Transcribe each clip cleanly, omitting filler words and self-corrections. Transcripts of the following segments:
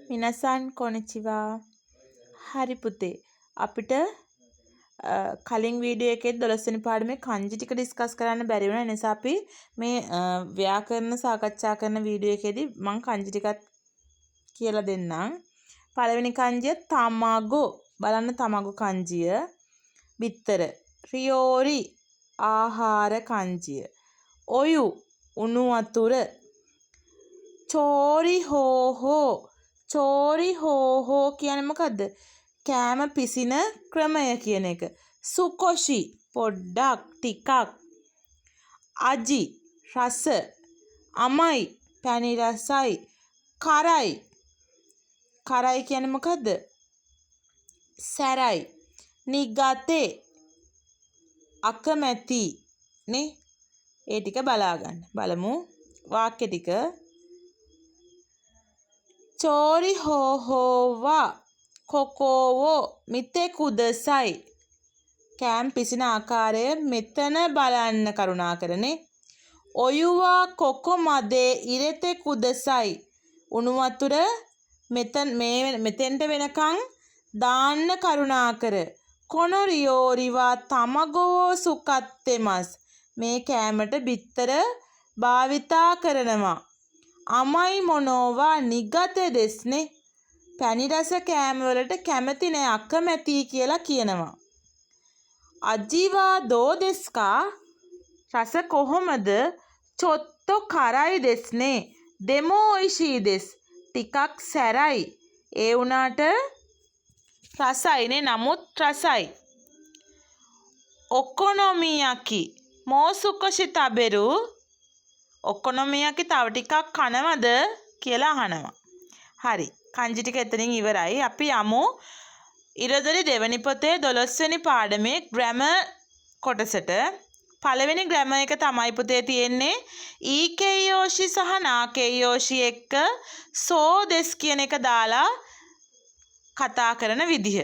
මිනසන් කොනිචිවා. හරි පුතේ. අපිට කලින් වීඩියෝ එකේ 12 වෙනි පාඩමේ kanji ටික ඩිස්කස් කරන්න බැරි වුණා. ඒ නිසා අපි මේ ව්‍යාකරණ සාකච්ඡා කරන වීඩියෝ එකේදී මම kanji ටිකත් කියලා දෙන්නම්. පළවෙනි kanjiය tamago. බලන්න tamago kanjiය. බිත්තර. riori ආහාර kanjiය. oyu උණු වතුර. චෝරි හෝහෝ. චෝරි හෝහෝ කියන්නේ මොකද්ද? කෑම පිසින ක්‍රමය කියන එක. සුකොෂි පොඩ්ඩක් ටිකක්. අජි රස. අමයි පැණි රසයි. කරයි. කරයි කියන්නේ මොකද්ද? සැරයි. නිගතේ අකමැති නේ. ඒ ටික බලා ගන්න. බලමු වාක්‍ය ටික. චෝරි හෝහෝවා කොකෝවෝ මිතේ කුදසයි. කෑම් පිසින ආකාරය මෙතන බලන්න කරුණාකරනේ. ඔයුවා කොකො මදේ ඉරෙතේ කුදසයි. උණු වතුර මෙතෙන්ට වෙනකන් දාන්න කරුණාකර. කොනොරියෝරිවා තමගෝ සුකත්තෙමස්. මේ කෑමට බිත්තර භාවිතා කරනවා. අමයි මොනෝවා නිගතේ දෙස්නේ. පැණි රස කෑම වලට කැමති නෑ අකමැති කියලා කියනවා. අජීවා දෝ දෙස්කා රස කොහොමද? චොත්තෝ කරයි දෙස්නේ. දෙමෝ ඔයිෂී දෙස් ටිකක් සැරයි. ඒ වුණාට රසයිනේ. නමුත් රසයි. ඔකොනොමියකි මෝසුකොෂි තබෙරු. ඔකොනොමියකි තව ටිකක් කනවද කියලා අහනවා. හරි. kanji ටික එතනින් ඉවරයි. අපි යමු ඉරදොරි දෙවනි පොතේ 12 වෙනි පාඩමේ grammar කොටසට. පළවෙනි grammar එක තමයි පුතේ තියෙන්නේ ඊකේයෝෂි සහ නාකේයෝෂි එක්ක සෝ දෙස් කියන එක දාලා කතා කරන විදිහ.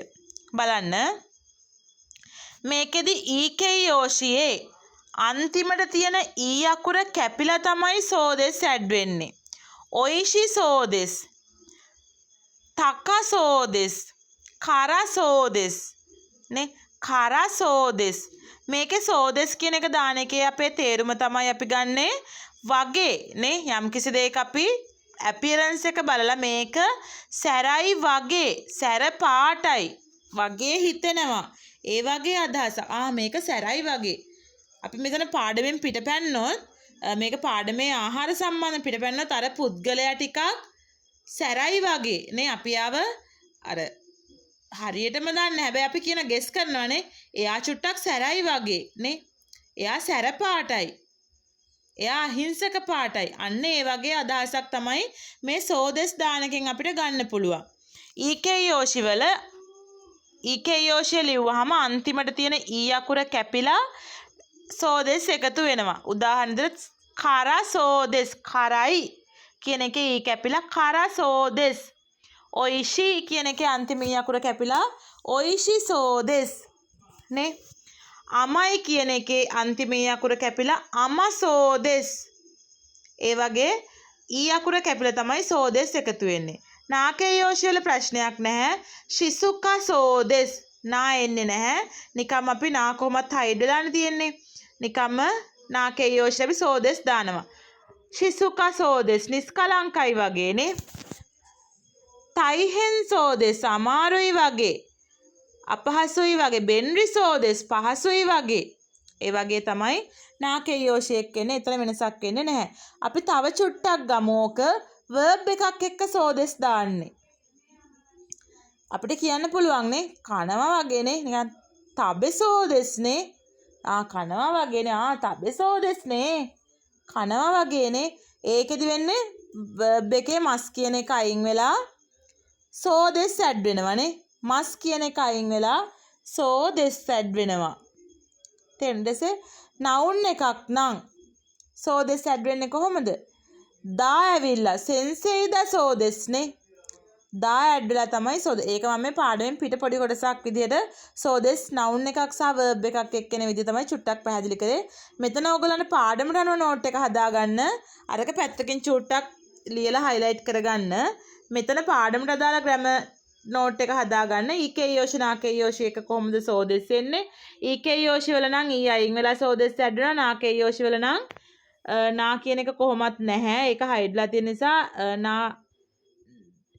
බලන්න. මේකෙදි ඊකේයෝෂියේ අන්තිමට තියෙන ඊ අකුර කැපිලා තමයි සෝදෙස් ඇඩ් වෙන්නේ. ඔයිෂි සෝදෙස්. තක සෝදෙස්. කර සෝදෙස්. නේ කර සෝදෙස්. මේකේ සෝදෙස් කියන එක දාන එකේ අපේ තේරුම තමයි අපි ගන්නෙ වගේ නේ. යම්කිසි දෙයක අපි appearance එක බලලා මේක සැරයි වගේ සැර පාටයි වගේ හිතෙනවා. ඒ වගේ අදහස. මේක සැරයි වගේ. අපි මෙතන පාඩමෙන් පිටපැන්නොත් මේක පාඩමේ ආහාර සම්බන්ධ පිටපැන්නොත් අර පුද්ගලයා ටිකක් සැරයි වගේ නේ. අපි ආව අර හරියටම දන්නේ. හැබැයි අපි කියන ගෙස් කරනවානේ එයා චුට්ටක් සැරයි වගේ නේ. එයා සැර පාටයි. එයා අහිංසක පාටයි. අන්න ඒ වගේ අදහසක් තමයි මේ සෝදෙස් දානකින් අපිට ගන්න පුළුවන්. ඊකේයෝෂි වල ඊකේයෝෂිය ලිව්වහම අන්තිමට තියෙන ඊ අකුර කැපිලා සෝදෙස් එකතු වෙනවා. උදාහරණයක් කර සෝදෙස් කරයි කියන එකේ ඊ කැපිලා කර සෝදෙස්. ඔයිෂි කියන එකේ අන්තිම ඊ අකුර කැපිලා ඔයිෂි සෝදෙස් නේ. අමයි කියන එකේ අන්තිම ඊ අකුර කැපිලා අම සෝදෙස්. ඒ වගේ ඊ අකුර කැපිලා තමයි සෝදෙස් එකතු වෙන්නේ. නාකේයෝෂි වල ප්‍රශ්නයක් නැහැ. ශිසුකා සෝදෙස් නා එන්නේ නැහැ. නිකම් අපි නා කොහොමත් හයිඩ් වෙලානේ තියෙන්නේ. නිකම්ම නාකේයෝෂි අපි සෝදෙස් දානවා. ශිසුකා සෝදෙස් නිස්කලංකයි වගේනේ. තයිහෙන් සෝදෙස් අමාරුයි වගේ. අපහසුයි වගේ. බෙන්රි සෝදෙස් පහසුයි වගේ. ඒ වගේ තමයි නාකේයෝෂි එක්ක එන්නේ. එතන වෙනසක් වෙන්නේ නැහැ. අපි තව චුට්ටක් ගමු. ඕක verb එකක් එක්ක සෝදෙස් දාන්නේ. අපිට කියන්න පුළුවන් නේ කනවා වගේනේ. නිකන් තබෙසෝදෙස්නේ. කනවා වගේනේ. තබෙසෝදෙස්නේ. කනවා වගේනේ. ඒකෙදි වෙන්නේ verb එකේ මස් කියන එක අයින් වෙලා සෝදෙස් ඇඩ් වෙනවනේ. මස් කියන එක අයින් වෙලා සෝදෙස් ඇඩ් වෙනවා. තෙන්දසේ noun එකක් නම් සෝදෙස් ඇඩ් වෙන්නේ කොහොමද? දා ඇවිල්ලා සෙන්සෙයිද සෝදෙස්නේ. දා ඇඩ් වෙලා තමයි සෝදෙස්. ඒක මම මේ පාඩමෙන් පිට පොඩි කොටසක් විදිහට සෝදෙස් noun එකක් සහ verb එකක් එක්ක එන විදිහ තමයි චුට්ටක් පැහැදිලි කරේ. මෙතන ඕගොල්ලන්ට පාඩමට අනුව නෝට් එක හදාගන්න. අරක පැත්තකින් චුට්ටක් ලියලා highlight කරගන්න. මෙතන පාඩමට අදාළ ග්‍රැමර් නෝට් එක හදාගන්න. ඊකේ යෝෂි නාකේ යෝෂි එක කොහොමද සෝදෙස් එන්නේ? ඊකේ යෝෂි වල නම් ඊ අයින් වෙලා සෝදෙස් ඇඩ් වෙනවා. නාකේ යෝෂි වල නම් නා කියන එක කොහොමත් නැහැ. ඒක හයිඩ්ලා තියෙන නිසා නා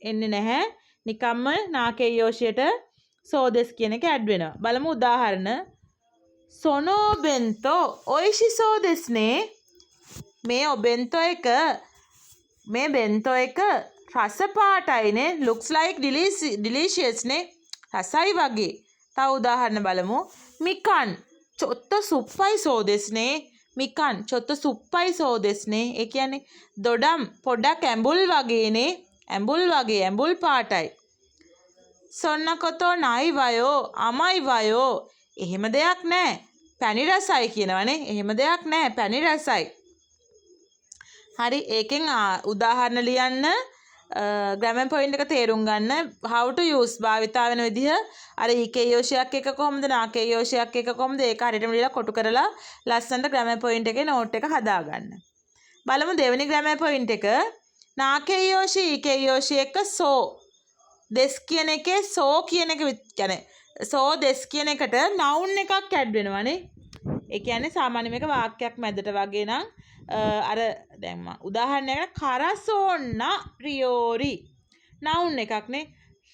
එන්නේ නැහැ. නිකම්ම නාකේ යෝෂියට සෝදෙස් කියන එක ඇඩ් වෙනවා. බලමු උදාහරණ. සොනෝ බෙන්තෝ ඔයිෂි සෝදෙස් නේ. මේ ඔබෙන්තෝ එක මේ බෙන්තෝ එක රස පාටයිනේ. looks like delicious නේ. රසයි වගේ. තව උදාහරණ බලමු. මිකන් චොත්ත සුප්පයි සෝදෙස් නේ. මිකන් චොත්ත සුප්පයි සෝදෙස් නේ. ඒ කියන්නේ දොඩම් පොඩක් ඇඹුල් වගේනේ. ඇඹුල් වගේ ඇඹුල් පාටයි. සොන්නකොතෝ නයි වයෝ අමයි වයෝ. එහෙම දෙයක් නැහැ. පැණි රසයි කියනවනේ. එහෙම දෙයක් නැහැ. පැණි රසයි. හරි ඒකෙන් උදාහරණ ලියන්න. ග්‍රැමර් පොයින්ට් එක තේරුම් ගන්න. how to use භාවිතා වෙන විදිහ. අර ඊකේ යෝෂයක් එක කොහොමද නාකේ යෝෂයක් එක කොහොමද ඒක හරියටම ලියලා කොටු කරලා ලස්සනට ග්‍රැමර් පොයින්ට් එකේ නෝට් එක හදාගන්න. බලමු දෙවෙනි ග්‍රැමර් පොයින්ට් එක. නාකේ යෝෂි ඊකේ යෝෂි එක සෝ දෙස් කියන එකේ සෝ කියන එක කියන්නේ සෝ දෙස් කියන එකට noun එකක් ඇඩ් වෙනවානේ. ඒ කියන්නේ සාමාන්‍ය මේක වාක්‍යයක් මැදට වගේ නම් අර දැන් මම උදාහරණයකට කරසෝන්න ප්‍රියෝරි noun එකක් නේ.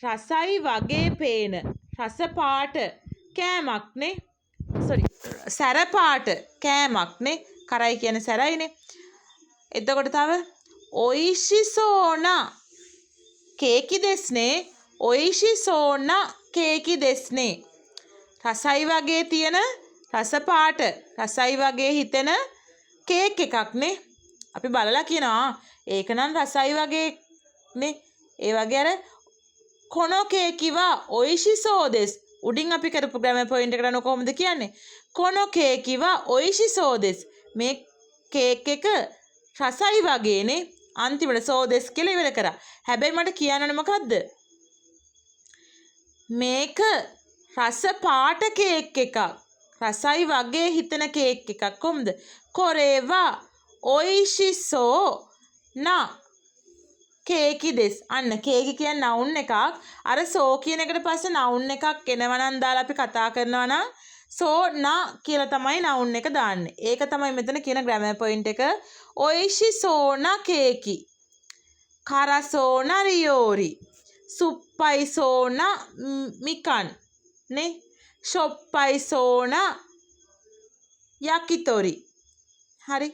රසයි වගේ පේන රස පාට කෑමක් නේ. සැර පාට කෑමක් නේ. කරයි කියන්නේ සැරයිනේ. එතකොට තව ඔයිෂිසෝන කේකි දෙස්නේ. ඔයිෂිසෝන කේකි දෙස්නේ. රසයි වගේ තියෙන රස පාට රසයි වගේ හිතෙන කේක් එකක් නේ. අපි බලලා කියනවා ඒක නම් රසයි වගේ නේ. ඒ වගේ අර කොනෝ කේකිවා ඔයිෂිසෝ දෙස්. උඩින් අපි කරපු ග්‍රැමර් පොයින්ට් එකට අනුව කොහොමද කියන්නේ? කොනෝ කේකිවා ඔයිෂිසෝ දෙස්. මේ කේක් එක රසයි වගේනේ. අන්තිමට සෝදෙස් කියලා ඉවර කරා. හැබැයි මට කියන්න ඕනේ මොකද්ද? මේක රස පාට කේක් එකක්. රසයි වගේ හිතන කේක් එකක්. කොහොමද? කොරේවා ඔයිෂිසෝ නා කේකි දෙස්. අන්න කේකි කියන්නේ noun එකක්. අර සෝ කියන එකට පස්සේ noun එකක් එනවා නම් දාලා අපි කතා කරනවා නම් සෝ නා කියලා තමයි noun එක දාන්නේ. ඒක තමයි මෙතන කියන ග්‍රැමර් පොයින්ට් එක. ඔයිෂිසෝන කේකි. කරසෝන රියෝරි. සුප්පයිසෝන මිකන් නේ. ෂොප්පයිසෝන යකිතොරි. හරි.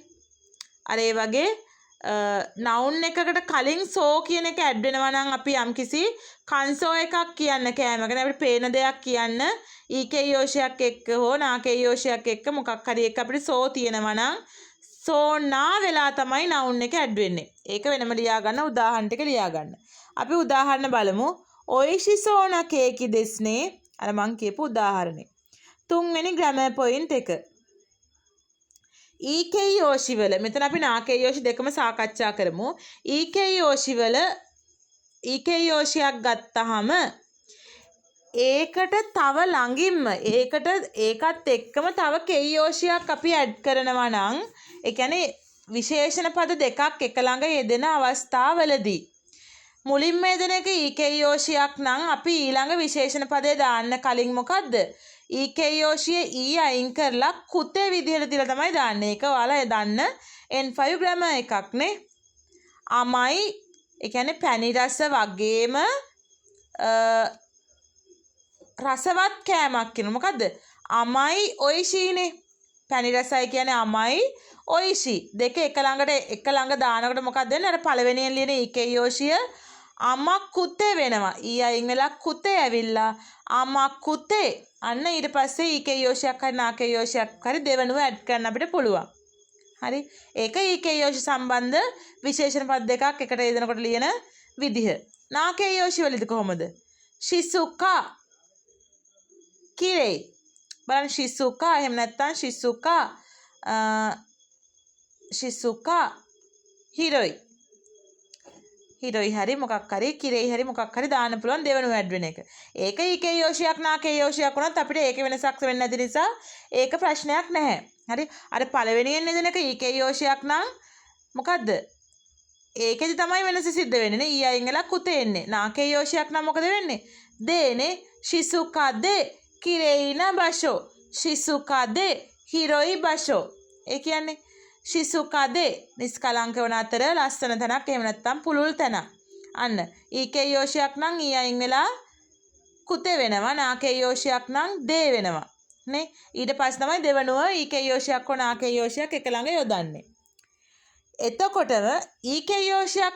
අර ඒ වගේ noun එකකට කලින් සෝ කියන එක ඇඩ් වෙනවා නම් අපි යම්කිසි කන්සෝ එකක් කියන්න කෑමකට අපිට පේන දෙයක් කියන්න ඊකේ යෝෂයක් එක්ක හෝ නාකේ යෝෂයක් එක්ක මොකක් හරි එක අපිට සෝ තියෙනවා නම් සෝ නා වෙලා තමයි noun එක ඇඩ් වෙන්නේ. ඒක වෙනම ලියා ගන්න උදාහරණ ටික ලියා ගන්න. අපි උදාහරණ බලමු. ඔයිෂිසෝන කේකි දෙස්නේ. අර මං කියපු උදාහරණේ. තුන්වෙනි ග්‍රැමර් පොයින්ට් එක. ඊකේ යෝෂි වල මෙතන අපි නාකේ යෝෂි දෙකම සාකච්ඡා කරමු. ඊකේ යෝෂි වල ඊකේ යෝෂියක් ගත්තාම ඒකට තව ළඟින්ම ඒකත් එක්කම තව කෙයෝෂියක් අපි ඇඩ් කරනවා නම් ඒ කියන්නේ විශේෂණ පද දෙකක් එක ළඟ යෙදෙන අවස්ථාවවලදී මුලින්ම යෙදෙන එක ඊකේයෝෂියක් නම් අපි ඊළඟ විශේෂණ පදේ දාන්න කලින් මොකද්ද? ඊකේයෝෂියේ ඊ අයින් කරලා කුතේ විදිහට තියලා තමයි දාන්නේ. ඒක ඔයාලා දන්න N5 ග්‍රැමර් එකක් නේ. අමයි ඒ කියන්නේ පැණි රස වගේම රසවත් කෑමක් කියන මොකද්ද? අමයි ඔයිෂීනේ. පැණි රසයි කියන්නේ අමයි ඔයිෂි. දෙක එක ළඟ දානකොට මොකක්ද වෙන්නේ? අර පළවෙනියෙන් ලියන ඊකේයෝෂිය අමකුතේ වෙනවා. ඊ අයින් වෙලා කුතේ ඇවිල්ලා අමකුතේ. අන්න ඊට පස්සේ ඊකේයෝෂියක් හරි නාකේයෝෂියක් හරි දෙවනුව ඇඩ් කරන්න අපිට පුළුවන්. හරි. ඒක ඊකේයෝෂි සම්බන්ධ විශේෂණ පද දෙකක් එකට යෙදෙනකොට ලියන විදිහ. නාකේයෝෂි වලද කොහොමද? ශිසුකා කිරේ. බලන්න ශිසුකා එහෙම නැත්නම් ශිසුකා හිරොයි. හිරොයි හරි මොකක් හරි කිරෙයි හරි මොකක් හරි දාන්න පුළුවන් දෙවනුව ඇඩ් වෙන එක. ඒක ඊකේයෝෂියක් නාකේයෝෂියක් වුණත් අපිට ඒක වෙනසක් වෙන්නේ නැති නිසා ඒක ප්‍රශ්නයක් නැහැ. හරි. අර පළවෙනියෙන් යෙදෙන එක ඊකේයෝෂියක් නම් මොකද්ද? ඒකෙදි තමයි වෙනස සිද්ධ වෙන්නේ නේ. ඊ අයින් වෙලා කුතේ එන්නේ. නාකේ යෝෂයක් නම් මොකද වෙන්නේ? දේනේ. ශිසුකදේ කිරෙයින බෂෝ. ශිසුකදේ හිරොයි බෂෝ. ඒ කියන්නේ ශිසුකදේ නිස්කලංක වන අතර ලස්සන තැනක් එහෙම නැත්නම් පුළුල් තැනක්. අන්න ඊකේ යෝෂයක් නම් ඊ අයින් වෙලා කුතේ වෙනවා. නාකේ යෝෂයක් නම් දේ වෙනවා. නේ. ඊට පස්සේ තමයි දෙවනුව ඊකේ යෝෂයක් හෝ නාකේ යෝෂයක් එක ළඟ යොදන්නේ. එතකොටම ඊකේ යෝෂයක්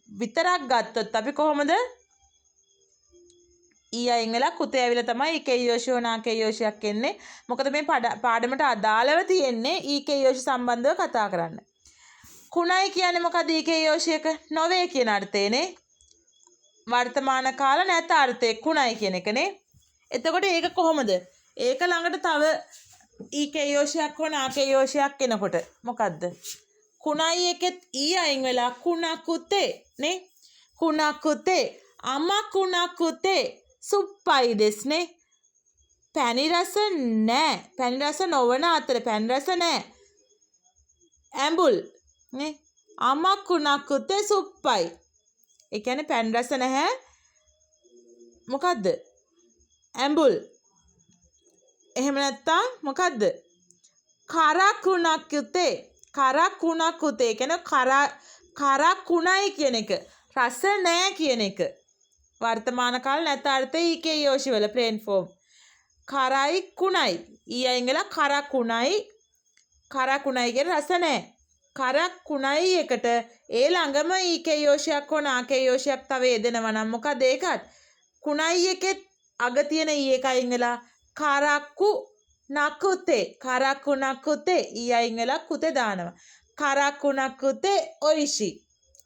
විතරක් ගත්තොත් අපි කොහොමද? ඊ අයින් වෙලා කුතේ ඇවිල්ලා තමයි ඊකේ යෝෂෝ නාකේ යෝෂයක් එන්නේ. මොකද මේ පාඩමට අදාළව තියෙන්නේ ඊකේ යෝෂ සම්බන්ධව කතා කරන්න. කුණයි කියන්නේ මොකද ඊකේ යෝෂයක? නොවේ කියන අර්ථයනේ. වර්තමාන කාල නැත අර්ථය කුණයි කියන එකනේ. එතකොට ඒක කොහොමද? ඒක ළඟට තව ඊකේ යෝෂයක් හෝ නාකේ යෝෂයක් එනකොට මොකද්ද? කුණයි එකෙත් ඊ අයින් වෙලා කුණකුතේ නේ. කුණකුතේ අමකුණකුතේ සුප්පයි දෙස්නේ. පැණි රස නෑ. පැණි රස නොවන අතර පැණි රස නෑ. ඇඹුල් නේ. අමකුණකුතේ සුප්පයි. ඒ කියන්නේ පැණි රස නැහැ. මොකද්ද? ඇඹුල්. එහෙම නැත්නම් මොකද්ද? කරකුණකුතේ. කරකුණකුතේ කියන්නේ කරකුණයි කියන එක. රස නෑ කියන එක. වර්තමාන කාල නැත අර්ථය ඊකේ යෝෂි වල ප්ලේන් ෆෝම්. කරයි කුණයි. ඊ අයින් වෙලා කරකුණයි. කරකුණයි කියන රස නෑ. කරකුණයි එකට ඒ ළඟම ඊකේ යෝෂයක් හෝ නාකේ යෝෂයක් තව යෙදෙනවා නම් මොකද ඒකත්? කුණයි එකෙත් අග තියෙන ඊ එක අයින් වෙලා කරක්කු නකුතේ. කරක්කු නකුතේ ඊ අයින් වෙලා කුතේ දානවා. කරක්කු නකුතේ ඔයිෂි.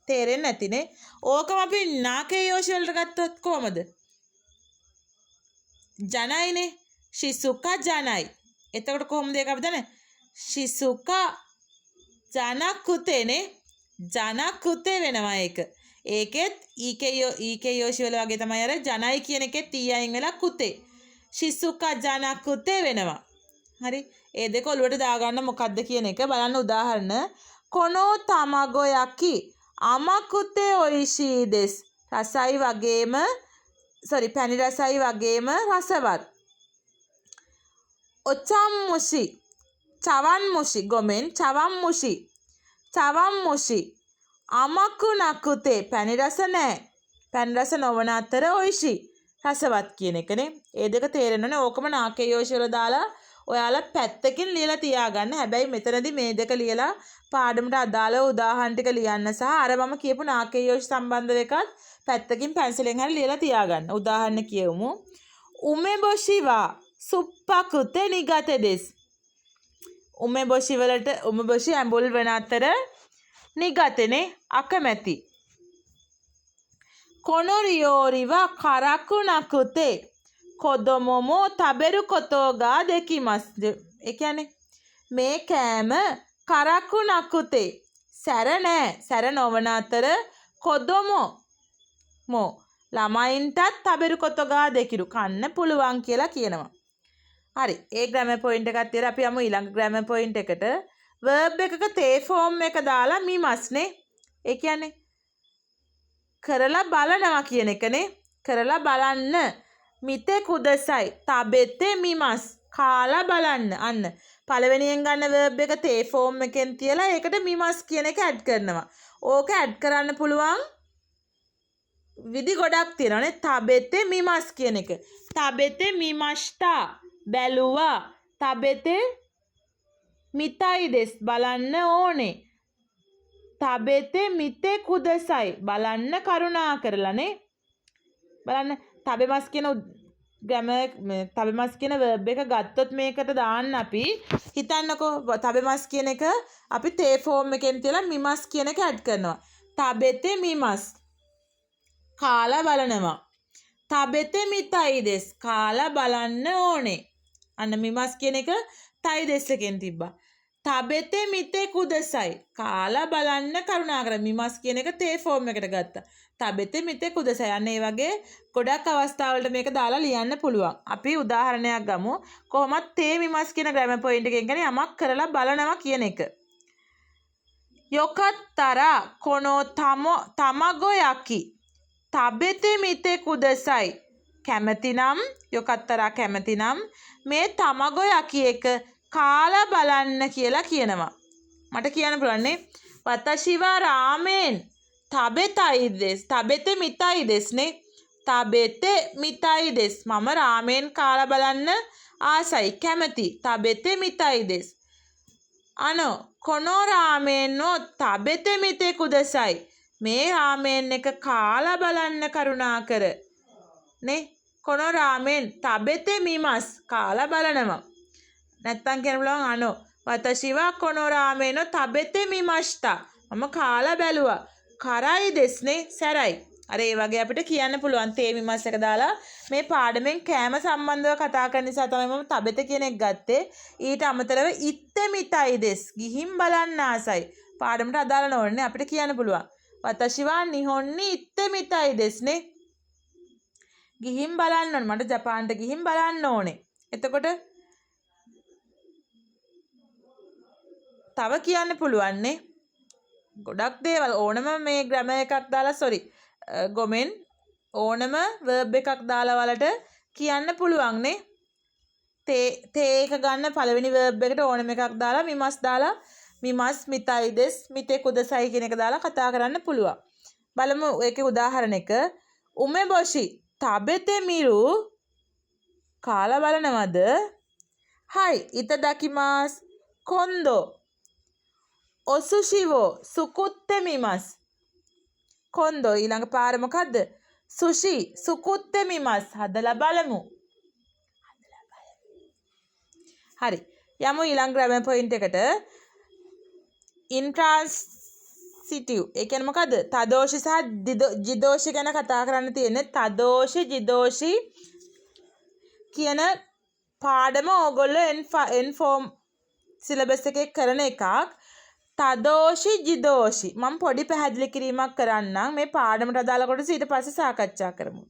තේරෙන්නේ නැතිනේ. ඕකම අපි නාකේ යෝෂි වලට ගත්තොත් කොහමද? ජනයිනේ. ශිසුකා ජනයි. එතකොට කොහොමද ඒක අපි දන්නේ? ශිසුකා ජනකුතේනේ. ජනකුතේ වෙනවා ඒක. ඒකෙත් ඊකේ යෝෂි වල වගේ තමයි අර ජනයි කියන එකෙත් ඊ අයින් වෙලා කුතේ. ශිසුකා ජනකුතේ වෙනවා. හරි. ඒ දෙක ඔලුවට දාගන්න මොකද්ද කියන එක බලන්න උදාහරණ. කොනෝ තමගෝ යකි අමකුතේ ඔයිෂී දෙස්. රසයි වගේම පැණි රසයි වගේම රසවත්. ඔචම් මුෂි චවන් මුෂි ගොමෙන් චවන් මුෂි චවන් මුෂි අමකු නකුතේ පැණි රස නැහැ. පැණි රස නොවන අතර ඔයිෂි රසවත් කියන එකනේ. ඒ දෙක තේරෙනවනේ. ඕකම නාකේ යෝෂි වල දාලා ඔයාලා පැත්තකින් ලියලා තියාගන්න. හැබැයි මෙතනදී මේ දෙක ලියලා පාඩමට අදාළව උදාහරණ ටික ලියන්න සහ අර මම කියපු නාකේ යෝෂි සම්බන්ධව එකත් පැත්තකින් පැන්සිලෙන් හරි ලියලා තියාගන්න. උදාහරණ කියවමු. උමෙබොෂිවා සුප්පකුතේ නිගතේ දෙස්. උමෙබොෂි වලට උමෙබොෂි ඇඹුල් වෙන අතර නිගතනේ අකමැති. කොනොරියෝරිවා කරක්කු නකුතේ කොදොමොමෝ තබෙරු කොතෝගා දෙකිමස්. ඒ කියන්නේ මේ කෑම කරක්කු නකුතේ සැර නෑ. සැර නොවන අතර කොදොමෝ ළමයින්ටත් තබෙරු කොතෝගා දෙකිරු කන්න පුළුවන් කියලා කියනවා. හරි. ඒ ග්‍රැමර් පොයින්ට් එකක් තියලා අපි යමු ඊළඟ ග්‍රැමර් පොයින්ට් එකට. verb එකක තේ ෆෝම් එක දාලා මිමස්නේ. ඒ කියන්නේ කරලා බලනවා කියන එකනේ. කරලා බලන්න. මිතේ කුදසයි තබෙතේ මිමස්. කාලා බලන්න. අන්න පළවෙනියෙන් ගන්න verb එක තේ ෆෝම් එකෙන් තියලා ඒකට මිමස් කියන එක ඇඩ් කරනවා. ඕක ඇඩ් කරන්න පුළුවන් විදි ගොඩක් තියෙනවානේ. තබෙතේ මිමස් කියන එක. තබෙතේ මිමස්ටා බැලුවා. තබෙතේ මිතයි දෙස් බලන්න ඕනේ. තබෙතේ මිතේ කුදසයි බලන්න කරුණා කරලානේ. බලන්න තබෙමස් කියන තබෙමස් කියන verb එක ගත්තොත් මේකට දාන්න අපි හිතන්නකෝ තබෙමස් කියන එක අපි තේ ෆෝම් එකෙන් තියලා මිමස් කියන එක ඇඩ් කරනවා. තබෙතේ මිමස් කාලා බලනවා. තබෙතේ මිතයි දෙස් කාලා බලන්න ඕනේ. අන්න මිමස් කියන එක තයි දෙස් එකෙන් තිබ්බා. තබෙතේ මිතේ කුදසයි කාලා බලන්න කරුණා කර. මිමස් කියන එක තේ ෆෝම් එකට ගත්තා. තබෙතේ මිතේ කුදසයි. අන්න ඒ වගේ ගොඩක් අවස්ථාවලට මේක දාලා ලියන්න පුළුවන්. අපි උදාහරණයක් ගමු. කොහොමත් තේ මිමස් කියන ග්‍රැමර් පොයින්ට් එකෙන් කියන්නේ යමක් කරලා බලනවා කියන එක. යොකත්තර කොනෝ තමගොයකි තබෙතෙ මිතෙ කුදසයි කැමතිනම් යොකත්තරා කැමතිනම් මේ තමගොයකි එක කාලා බලන්න කියලා කියනවා. මට කියන්න පුළුවන්නේ වතශිවා රාමෙන් තබෙතයි දෙස් තබෙතෙ මිතයි දෙස්නේ තබෙතෙ මිතයි දෙස් මම රාමෙන් කාලා බලන්න ආසයි කැමති තබෙතෙ මිතයි දෙස් අනෝ කොනෝ රාමෙන්නෝ තබෙතෙ මිතෙ කුදසයි මේ රාමෙන් එක කාලා බලන්න කරුණාකර නේ කොනෝ රාමෙන් තබෙතෙ මිමස් කාලා බලනවා නැත්තම් කියන්න පුළුවන් අනෝ වතශිවා කොනෝ රාමෙනෝ තබෙතෙ මිමෂ්තා මම කාලා බැලුවා කරයි දෙස්නේ සැරයි අර ඒ වගේ අපිට කියන්න පුළුවන් තේ මිමස් එක දාලා මේ පාඩමෙන් කෑම සම්බන්ධව කතා කරන නිසා තමයි මම තබෙත කියන එක ගත්තේ ඊට අමතරව ඉත්තේ මිතයි දෙස් ගිහින් බලන්න ආසයි පාඩමට අදාළ නොවන්නේ අපිට කියන්න පුළුවන් වතශිවා නිහොන්නි ඉත්තේ මිතයි දෙස්නේ ගිහින් බලන්න ඕනේ මට ජපාන්ට ගිහින් බලන්න ඕනේ එතකොට තව කියන්න පුළුවන්නේ ගොඩක් දේවල් ඕනම මේ ග්‍රැමර් එකක් දාලා ගොමෙන් ඕනම verb එකක් දාලා වලට කියන්න පුළුවන් නේ තේ එක ගන්න පළවෙනි verb එකට ඕනම එකක් දාලා මිමස් දාලා මිමස් මිතයි දෙස් මිතේ කුදසයි කියන එක දාලා කතා කරන්න පුළුවන් බලමු ඒකේ උදාහරණයක උමෙබොෂි තබෙතෙ මිරු කාලා බලනවද හයි ඉතදකිමාස් කොන්දෝ ඔසුෂිවෝ සුකුත්තෙ මිමස් කොන්දෝ ඊළඟ පාර මොකද්ද සුෂි සුකුත්තෙ මිමස් හදලා බලමු හරි යමු ඊළඟ ග්‍රැමර් පොයින්ට් එකට ඉන්ට්‍රාන්සිටිව් ඒ කියන්නේ මොකද්ද තදෝෂි සහ ජිදෝෂි ගැන කතා කරන්න තියෙන්නේ තදෝෂි ජිදෝෂි කියන පාඩම ඕගොල්ලෝ එන්ෆෝම් සිලබස් එකේ කරන එකක් තදෝෂි ජිදෝෂි මම පොඩි පැහැදිලි කිරීමක් කරන්නම් මේ පාඩමට අදාළ කොටස ඊට පස්සේ සාකච්ඡා කරමු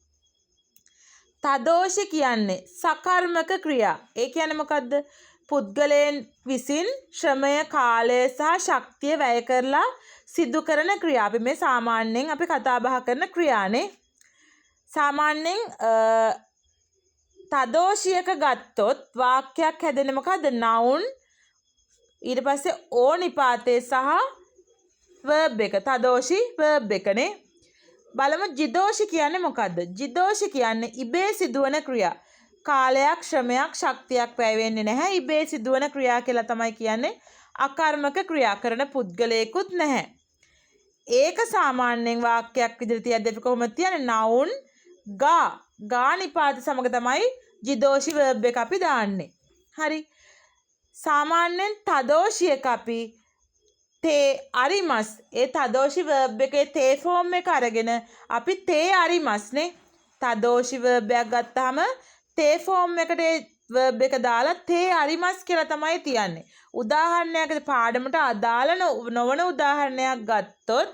තදෝෂි කියන්නේ සකර්මක ක්‍රියා ඒ කියන්නේ මොකද්ද පුද්ගලයන් විසින් ශ්‍රමය කාලය සහ ශක්තිය වැය කරලා සිදු කරන ක්‍රියා අපි මේ සාමාන්‍යයෙන් අපි කතා බහ කරන ක්‍රියානේ සාමාන්‍යයෙන් තදෝෂියක ගත්තොත් වාක්‍යයක් හැදෙන්නේ මොකද්ද noun ඊට පස්සේ ඕ නිපාතේ සහ verb එක තදෝෂි verb එකනේ බලමු ජිදෝෂි කියන්නේ මොකද්ද ජිදෝෂි කියන්නේ ඉබේ සිදුවන ක්‍රියා කාලයක් ශ්‍රමයක් ශක්තියක් වැය වෙන්නේ නැහැ ඉබේ සිදුවන ක්‍රියා කියලා තමයි කියන්නේ අකර්මක ක්‍රියා කරන පුද්ගලයෙකුත් නැහැ ඒක සාමාන්‍යයෙන් වාක්‍යයක් විදිහට තියද්දී අපි කොහොමද තියන්නේ noun ගා නිපාත සමග තමයි ජිදෝෂි verb එක අපි දාන්නේ හරි සාමාන්‍යයෙන් තදෝෂියක අපි තේ අරිමස් ඒ තදෝෂි verb එකේ තේ ෆෝම් එක අරගෙන අපි තේ අරිමස්නේ තදෝෂි verb එකක් ගත්තාම තේ ෆෝම් එකට ඒ verb එක දාලා තේ අරිමස් කියලා තමයි තියන්නේ උදාහරණයකට පාඩමට අදාළ නොවන උදාහරණයක් ගත්තොත්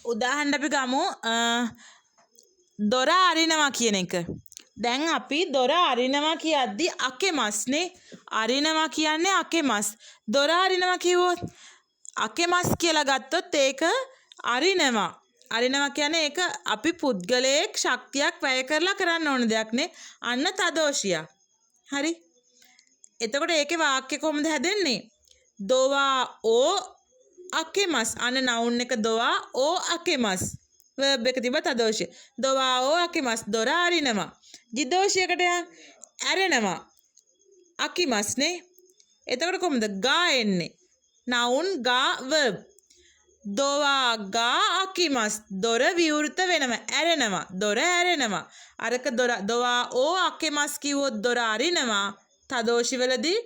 උදාහරණ අපි ගමු දොර අරිනවා කියන එක දැන් අපි දොර අරිනවා කියද්දි අකෙමස්නේ අරිනවා කියන්නේ අකෙමස් දොර අරිනවා කිව්වොත් අකෙමස් කියලා ගත්තොත් ඒක අරිනවා කියන්නේ ඒක අපි පුද්ගලයෙක් ශක්තියක් වැය කරලා කරන්න ඕන දෙයක් නේ අන්න තදෝෂියක් හරි එතකොට ඒකේ වාක්‍ය කොහොමද හැදෙන්නේ දොවා ඕ අකෙමස් අන්න noun එක දොවා ඕ අකෙමස් verb එක තිබ්බ තදෝෂිය දොවා ඕ අකෙමස් දොර අරිනවා ජිදෝෂියකට ඇරෙනවා අකිමස්නේ එතකොට කොහොමද ගා එන්නේ noun ගා verb දොවා ගා අකිමස් දොර විවෘත වෙනවා ඇරෙනවා දොර ඇරෙනවා අරක දොවා ඕ අකිමස් කිව්වොත් දොර අරිනවා තදෝෂි වලදී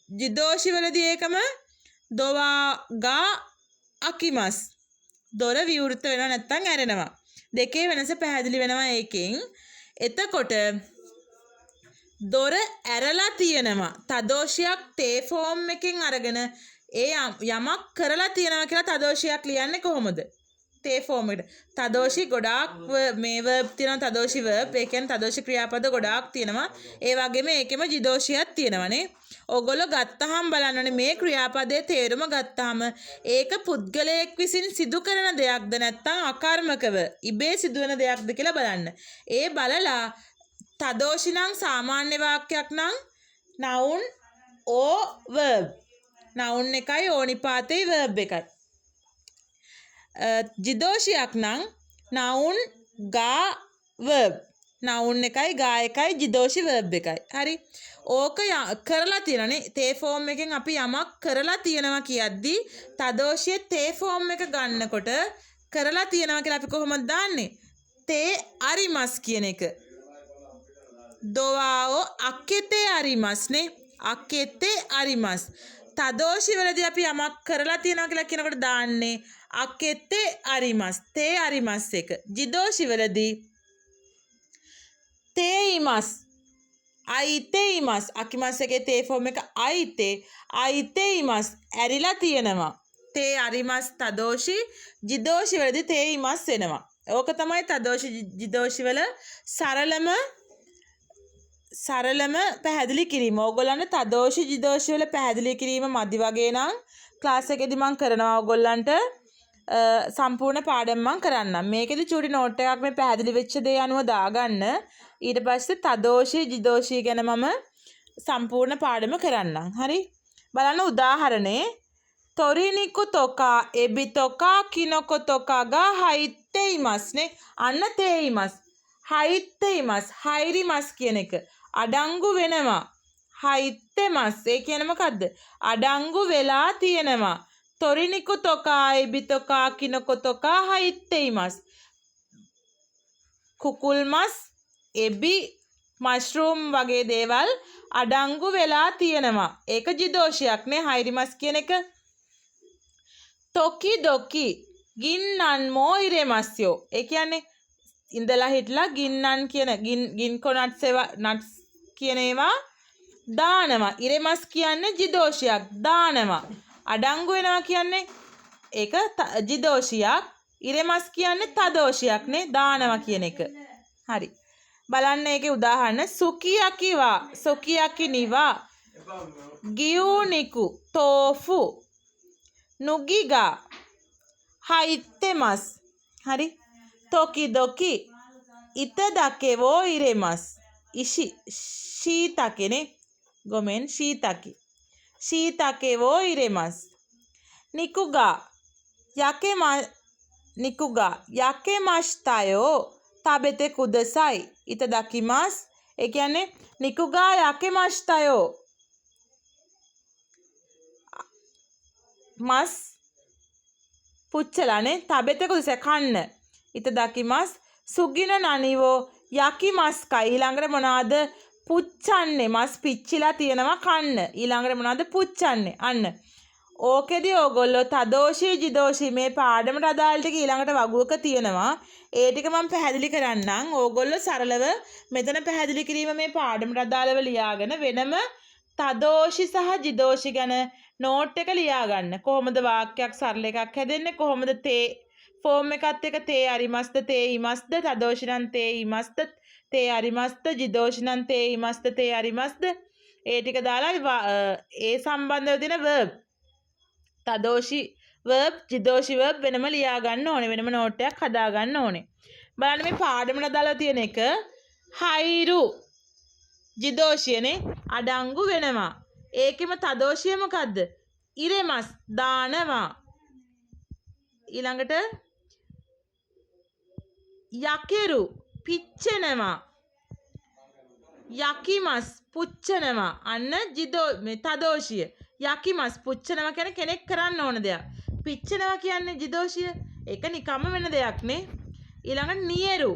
ජිදෝෂි වලදී ඒකම දොවා ගා අකිමස් දොර විවෘත වෙනවා නැත්නම් ඇරෙනවා දෙකේ වෙනස පැහැදිලි වෙනවා ඒකෙන් එතකොට දොර ඇරලා තියෙනවා තදෝෂයක් තේ ෆෝම් එකෙන් අරගෙන ඒ යමක් කරලා තියෙනවා කියලා තදෝෂයක් ලියන්නේ කොහොමද තේ ෆෝම් එකට. තදෝෂි ගොඩාක් මේ verb තියෙනවා තදෝෂි verb. ඒ කියන්නේ තදෝෂි ක්‍රියාපද ගොඩාක් තියෙනවා. ඒ වගේම ඒකෙම ජිදෝෂියක් තියෙනවානේ. ඕගොල්ලෝ ගත්තහම බලන්නනේ මේ ක්‍රියාපදයේ තේරුම ගත්තාම ඒක පුද්ගලයෙක් විසින් සිදු කරන දෙයක්ද නැත්නම් අකර්මකව ඉබේ සිදුවන දෙයක්ද කියලා බලන්න. ඒ බලලා තදෝෂි නම් සාමාන්‍ය වාක්‍යයක් නම් noun or verb. noun එකයි ඕනිපාතේ verb එකයි. ජිදෝෂියක් නම් noun ගා verb. noun එකයි ගා එකයි ජිදෝෂි verb එකයි. හරි. ඕක කරලා තියෙනනේ තේ ෆෝම් එකෙන් අපි යමක් කරලා තියෙනවා කියද්දි තදෝෂියේ තේ ෆෝම් එක ගන්නකොට කරලා තියෙනවා කියලා අපි කොහොමද දාන්නේ? තේ අරිමස් කියන එක. දොවාෝ අක්කෙතේ අරිමස් නේ. අක්කෙතේ අරිමස්. තදෝෂි වලදී අපි යමක් කරලා තියෙනවා කියලා කියනකොට දාන්නේ අක්කෙතේ අරිමස්. තේ අරිමස් එක. ජිදෝෂි වලදී තේ ඉමස්. අයිතේ ඉමස්. අකිමස් එකේ තේ ෆෝම් එක අයිතේ. අයිතේ ඉමස්. ඇරිලා තියෙනවා. තේ අරිමස් තදෝෂි. ජිදෝෂි වලදී තේ ඉමස් එනවා. ඕක තමයි තදෝෂි ජිදෝෂි වල සරලම පැහැදිලි කිරීම. ඕගොල්ලන්ට තදෝෂි ජිදෝෂි වල පැහැදිලි කිරීම මදි වගේ නම් ක්ලාස් එකේදී මම කරනවා ඕගොල්ලන්ට සම්පූර්ණ පාඩම මම කරන්නම්. මේකෙදි චූටි නෝට් එකක් මේ පැහැදිලි වෙච්ච දේ අනුව දාගන්න. ඊට පස්සේ තදෝෂි ජිදෝෂි ගැන මම සම්පූර්ණ පාඩම කරන්නම්. හරි? බලන්න උදාහරණේ තොරිනිකු තොකා එබි තොකා කිනොකො තොකා ගා හයිත්තේ ඉමස් නේ. අන්න තේ ඉමස්. හයිත්තේ ඉමස්. හයිරිමස් කියන එක අඩංගු වෙනවා. හයිත්තේ මස්. ඒ කියන්නේ මොකද්ද? අඩංගු වෙලා තියෙනවා. තොරිනිකු තොකා එබි තොකා කිනොකො තොකා හයිත්තේ ඉමස්. කුකුල් මස් එබි මෂ්රූම් වගේ දේවල් අඩංගු වෙලා තියෙනවා. ඒක ජිදෝෂයක් නේ හයිරිමස් කියන එක. තොකි දොකි ගින්නන් මෝයිරෙමස්යෝ. ඒ කියන්නේ ඉඳලා හිටලා ගින්නන් කියන ගින්කො නට්ස් කියන ඒවා දානවා. ඉරෙමස් කියන්නේ ජිදෝෂයක් දානවා. අඩංගු වෙනවා කියන්නේ ඒක ජිදෝෂයක්. ඉරෙමස් කියන්නේ තදෝෂයක් නේ දානවා කියන එක. හරි. බලන්න ඒකේ උදාහරණ සුකියකිවා සොකියකිනිවා ගියුනිකු තෝෆු නුගිගා හයිත්තෙමස්. හරි. තොකි දොකි ඉතදකෙවෝ ඉරෙමස්. ඉෂි ශීතකෙනේ ගොමෙන් ශීතකි. ශීතකෙවෝ ඉරෙමස්. නිකුගා යකෙමස්තයෝ තබෙතෙ කුදසයි. ඉතදකිමස්. ඒ කියන්නේ නිකුගා යකෙමස්තයෝ මස් පුච්චලානේ තබෙතෙ කුදසයි කන්න. ඉතදකිමස්. සුගින නනිවෝ යකිමස්කයි. ඊළඟට මොනවාද පුච්චන්නේ? මස් පිච්චිලා තියෙනවා කන්න. ඊළඟට මොනවාද පුච්චන්නේ? අන්න ඕකෙදී ඕගොල්ලෝ තදෝෂී ජිදෝෂී මේ පාඩමට අදාළ ටික ඊළඟට වගුවක තියෙනවා. ඒ ටික මම පැහැදිලි කරන්නම්. ඕගොල්ලෝ සරලව මෙතන පැහැදිලි කිරීම මේ පාඩමට අදාළව ලියාගෙන වෙනම තදෝෂි සහ ජිදෝෂි ගැන නෝට් එක ලියා ගන්න. කොහොමද වාක්‍යයක් සරල එකක් හැදෙන්නේ? කොහොමද තේ ෆෝම් එකත් එක තේ අරිමස්ද තේ ඉමස්ද තදෝෂි නම් තේ ඉමස්ද තේ අරිමස්ද ජිදෝෂි නම් තේ ඉමස්ද තේ අරිමස්ද ඒ ටික දාලා ඒ සම්බන්ධව දෙන verb තදෝෂි verb ජිදෝෂි verb වෙනම ලියා ගන්න ඕනේ. වෙනම නෝට් එකක් හදා ගන්න ඕනේ. බලන්න මේ පාඩමට දාලා තියෙන එක හයිරු ජිදෝෂියනේ අඩංගු වෙනවා. ඒකෙම තදෝෂිය මොකද්ද? ඉරෙමස් දානවා. ඊළඟට යකෙරු පිච්චෙනවා. යකිමස් පුච්චනවා. අන්න මේ තදෝෂිය. යකිමස් පුච්චනවා කියන්නේ කෙනෙක් කරන්න ඕන දෙයක්. පිච්චෙනවා කියන්නේ ජිදෝෂිය. ඒක නිකම්ම වෙන දෙයක් නේ. ඊළඟට නියරු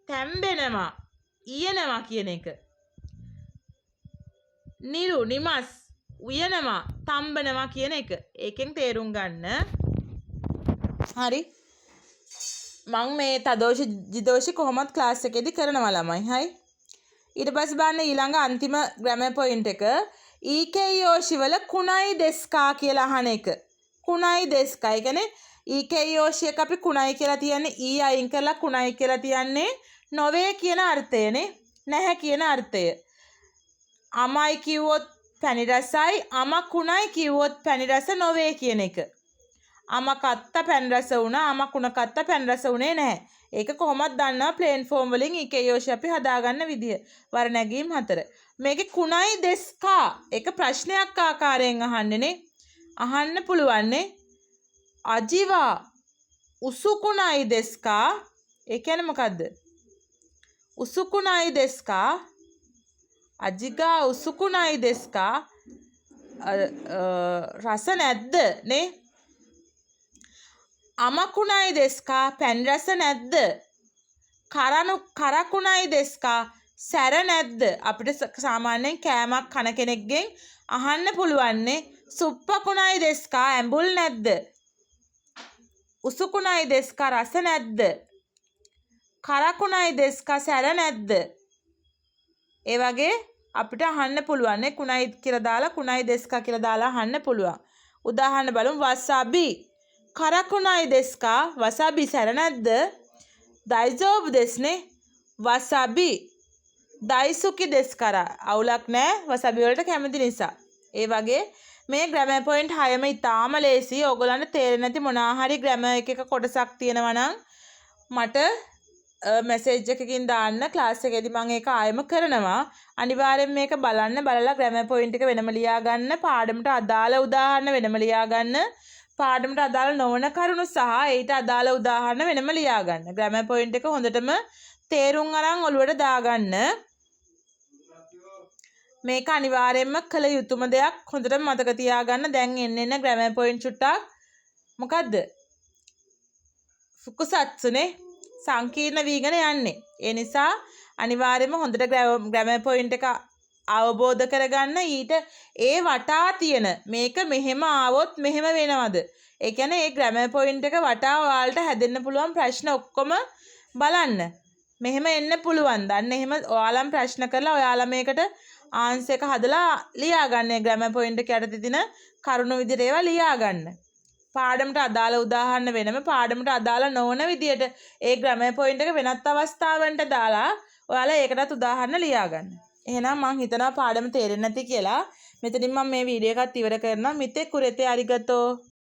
තැම්බෙනවා. ඊයනවා කියන එක. නිරු නිමස් උයනවා තම්බනවා කියන එක. ඒකෙන් තේරුම් ගන්න. හරි. මම මේ තදෝෂි ජිදෝෂි කොහොමද ක්ලාස් එකේදී කරනවා ළමයි. හරි. ඊට පස්සේ බලන්න ඊළඟ අන්තිම ග්‍රැමර් පොයින්ට් එක EKයෝෂි වල කුණයි දෙස්කා කියලා අහන එක. කුණයි දෙස්කා. ඒ කියන්නේ ඊකේයෝෂි එක අපි කුණයි කියලා තියන්නේ ඊ අයින් කරලා කුණයි කියලා තියන්නේ නොවේ කියන අර්ථයනේ. නැහැ කියන අර්ථය. අමයි කිව්වොත් පැණි රසයි, අම කුණයි කිව්වොත් පැණි රස නොවේ කියන එක. අම කත්ත පැණි රස වුණා, අම කුණ කත්ත පැණි රස වුණේ නැහැ. ඒක කොහොමද දන්නවා ප්ලේන් ෆෝම් වලින් ඊකේයෝෂි අපි හදාගන්න විදිය. වර නැගීම් 4. මේකේ කුණයි දෙස්කා ඒක ප්‍රශ්නයක් ආකාරයෙන් අහන්නේනේ. අහන්න පුළුවන්නේ අජිවා උසුකුණයි දෙස්කා. ඒ කියන්නේ මොකද්ද? උසුකුණයි දෙස්කා, අජිගා උසුකුණයි දෙස්කා. රස නැද්ද නේ? අමකුණයි දෙස්කා පැණි රස නැද්ද? කරකුණයි දෙස්කා සැර නැද්ද? අපිට සාමාන්‍යයෙන් කෑමක් කන කෙනෙක්ගෙන් අහන්න පුළුවන්නේ සුප්පකුණයි දෙස්කා ඇඹුල් නැද්ද? උසුකුණයි දෙස්කා රස නැද්ද? කරකුණයි දෙස්කා සැර නැද්ද? ඒ වගේ අපිට අහන්න පුළුවන්නේ කුණයි කියලා දාලා කුණයි දෙස්කා කියලා දාලා අහන්න පුළුවන්. උදාහරණ බලමු. වසබි කරකුණයි දෙස්කා වසබි සැර නැද්ද? දයිසෝබ් දෙස්නේ වසබි දයිසුකි දෙස්කර අවුලක් නැහැ වසබි වලට කැමති නිසා. ඒ වගේ මේ ග්‍රැමර් පොයින්ට් 6ම ඉතාම ලේසි. ඕගොල්ලන්ට තේරෙන්නේ නැති මොනවා හරි ග්‍රැමර් එකක කොටසක් තියෙනවා නම් මට මැසේජ් එකකින් දාන්න. ක්ලාස් එකේදී මම ඒක ආයෙම කරනවා. අනිවාර්යෙන් මේක බලන්න. බලලා ග්‍රැමර් පොයින්ට් එක වෙනම ලියා ගන්න. පාඩමට අදාළ උදාහරණ වෙනම ලියා ගන්න. පාඩමට අදාළ නොවන කරුණු සහ ඊට අදාළ උදාහරණ වෙනම ලියා ගන්න. ග්‍රැමර් පොයින්ට් එක හොඳටම තේරුම් අරන් ඔලුවට දාගන්න. මේක අනිවාර්යයෙන්ම කළ යුතුම දෙයක්. හොඳටම මතක තියාගන්න. දැන් එන්න ග්‍රැමර් පොයින්ට් චුට්ටක් මොකද්ද? ෆුකුසත්සුනේ සංකීර්ණ වීගෙන යන්නේ. ඒ නිසා අනිවාර්යයෙන්ම හොඳට ග්‍රැමර් පොයින්ට් එක අවබෝධ කරගන්න. ඊට ඒ වටා තියෙන මේක මෙහෙම ආවොත් මෙහෙම වෙනවද? ඒ කියන්නේ ඒ ග්‍රැමර් පොයින්ට් එක වටා ඔයාලට හැදෙන්න පුළුවන් ප්‍රශ්න ඔක්කොම බලන්න. මෙහෙම එන්න පුළුවන්. දන්න එහෙම ඔයාලම ප්‍රශ්න කරලා ඔයාලා මේකට ආන්සර් එක හදලා ලියා ගන්න. ග්‍රැමර් පොයින්ට් එක යටතේ තියෙන කරුණු විදිහට ඒවා ලියා ගන්න. පාඩමට අදාළ උදාහරණ වෙනම පාඩමට අදාළ නොවන විදිහට ඒ ග්‍රැමර් පොයින්ට් එක වෙනත් අවස්ථාවන්ට දාලා ඔයාලා ඒකටත් උදාහරණ ලියා ගන්න. එහෙනම් මම හිතනවා පාඩම තේරෙන්නේ නැති කියලා. මෙතනින් මම මේ වීඩියෝ එකත් ඉවර කරනවා. මිතේ කුරෙතේ අරිගතෝ.